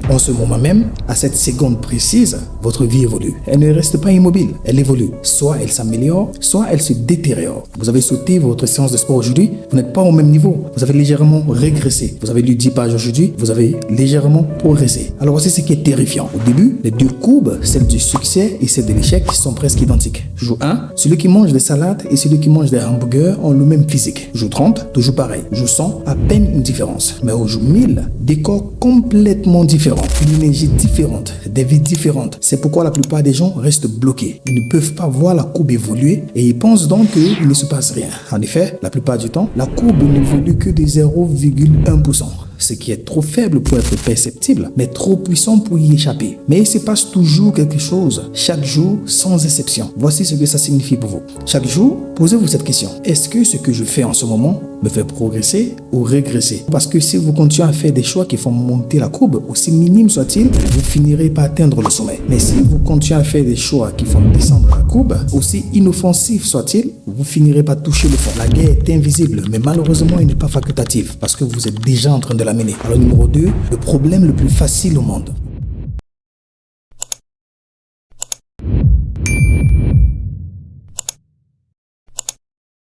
En ce moment même, à cette seconde précise, votre vie évolue. Elle ne reste pas immobile, elle évolue. Soit elle s'améliore, soit elle se détériore. Vous avez sauté votre séance de sport aujourd'hui, vous n'êtes pas au même niveau. Vous avez légèrement régressé. Vous avez lu 10 pages aujourd'hui, vous avez légèrement progressé. Alors voici ce qui est terrifiant. Au début, les deux courbes, celle du succès et celle de l'échec, sont presque identiques. Jour 1, celui qui mange des salades et celui qui mange des hamburgers ont le même physique. Jour 30, toujours pareil. Jour 100, à peine une différence. Mais au jour 1000, des corps complètement différents, une énergie différente, des vies différentes. C'est pourquoi la plupart des gens restent bloqués. Ils ne peuvent pas voir la courbe évoluer et ils pensent donc qu'il ne se passe rien. En effet, la plupart du temps, la courbe n'évolue que de 0,1%. Ce qui est trop faible pour être perceptible, mais trop puissant pour y échapper. Mais il se passe toujours quelque chose, chaque jour, sans exception. Voici ce que ça signifie pour vous. Chaque jour, posez-vous cette question. Est-ce que ce que je fais en ce moment me fait progresser ou régresser? Parce que si vous continuez à faire des choix qui font monter la courbe, aussi minime soit-il, vous finirez par atteindre le sommet. Mais si vous continuez à faire des choix qui font descendre la courbe, aussi inoffensif soit-il, vous finirez par toucher le fond. La guerre est invisible, mais malheureusement, elle n'est pas facultative parce que vous êtes déjà en train de la mener. Alors numéro 2, le problème le plus facile au monde.